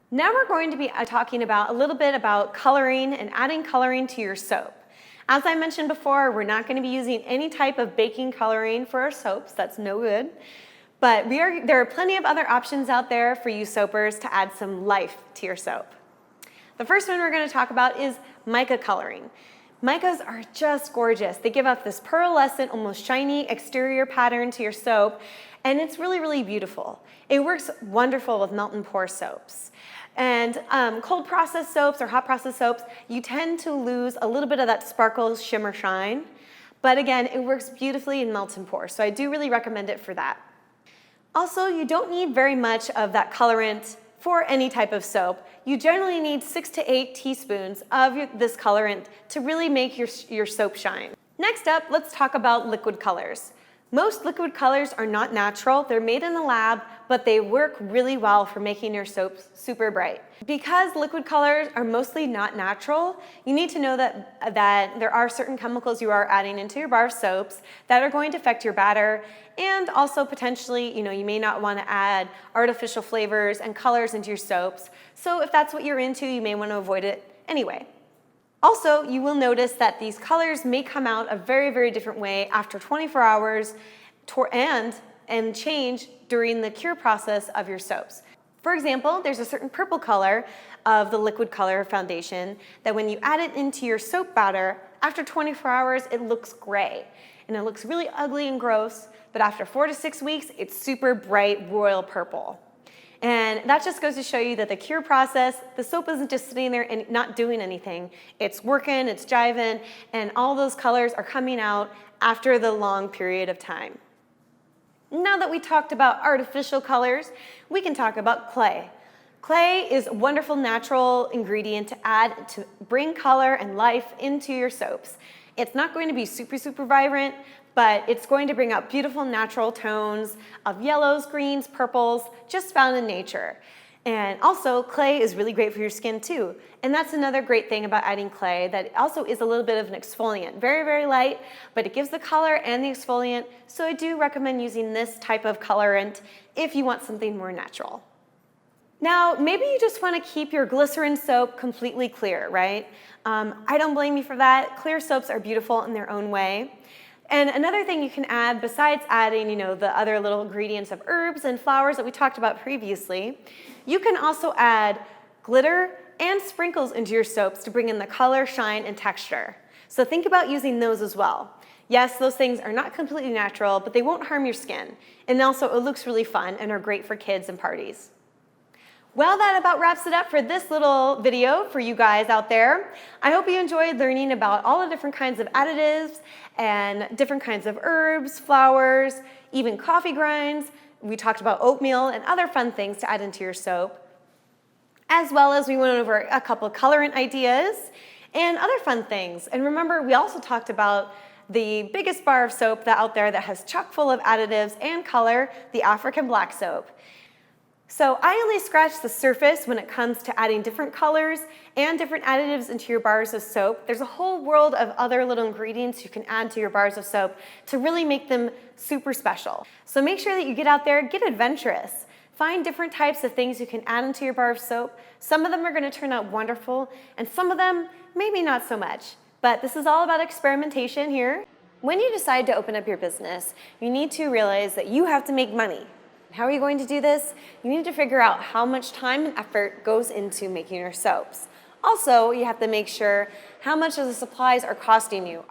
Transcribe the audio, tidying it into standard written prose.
Now we're going to be talking about a little bit about coloring and adding coloring to your soap. As I mentioned before, we're not going to be using any type of baking coloring for our soaps. That's no good. But there are plenty of other options out there for you soapers to add some life to your soap. The first one we're going to talk about is mica coloring. Micas are just gorgeous. They give off this pearlescent, almost shiny exterior pattern to your soap, and it's really, really beautiful. It works wonderful with melt and pour soaps. And cold process soaps or hot process soaps, you tend to lose a little bit of that sparkle, shimmer, shine. But again, it works beautifully in melt and pour, so I do really recommend it for that. Also, you don't need very much of that colorant for any type of soap. You generally need 6 to 8 teaspoons of this colorant to really make your soap shine. Next up, let's talk about liquid colors. Most liquid colors are not natural. They're made in the lab, but they work really well for making your soaps super bright. Because liquid colors are mostly not natural, you need to know that there are certain chemicals you are adding into your bar of soaps that are going to affect your batter, and also potentially, you may not want to add artificial flavors and colors into your soaps. So if that's what you're into, you may want to avoid it anyway. Also, you will notice that these colors may come out a very, very different way after 24 hours and change during the cure process of your soaps. For example, there's a certain purple color of the liquid color foundation that when you add it into your soap batter, after 24 hours, it looks gray. And it looks really ugly and gross, but after 4 to 6 weeks, it's super bright royal purple. And that just goes to show you that the cure process, the soap isn't just sitting there and not doing anything. It's working, it's jiving, and all those colors are coming out after the long period of time. Now that we talked about artificial colors, we can talk about clay. Clay is a wonderful natural ingredient to add to bring color and life into your soaps. It's not going to be super, super vibrant, but it's going to bring out beautiful natural tones of yellows, greens, purples, just found in nature. And also, clay is really great for your skin too. And that's another great thing about adding clay, that it also is a little bit of an exfoliant. Very, very light, but it gives the color and the exfoliant. So I do recommend using this type of colorant if you want something more natural. Now, maybe you just want to keep your glycerin soap completely clear, right? I don't blame you for that. Clear soaps are beautiful in their own way. And another thing you can add, besides adding, the other little ingredients of herbs and flowers that we talked about previously, you can also add glitter and sprinkles into your soaps to bring in the color, shine, and texture. So think about using those as well. Yes, those things are not completely natural, but they won't harm your skin. And also, it looks really fun and are great for kids and parties. Well, that about wraps it up for this little video for you guys out there. I hope you enjoyed learning about all the different kinds of additives and different kinds of herbs, flowers, even coffee grinds. We talked about oatmeal and other fun things to add into your soap, as well as we went over a couple of colorant ideas and other fun things. And remember, we also talked about the biggest bar of soap out there that has chock full of additives and color, the African black soap. So I only scratched the surface when it comes to adding different colors and different additives into your bars of soap. There's a whole world of other little ingredients you can add to your bars of soap to really make them super special. So make sure that you get out there, get adventurous. Find different types of things you can add into your bar of soap. Some of them are going to turn out wonderful, and some of them maybe not so much. But this is all about experimentation here. When you decide to open up your business, you need to realize that you have to make money. How are you going to do this? You need to figure out how much time and effort goes into making your soaps. Also, you have to make sure how much of the supplies are costing you.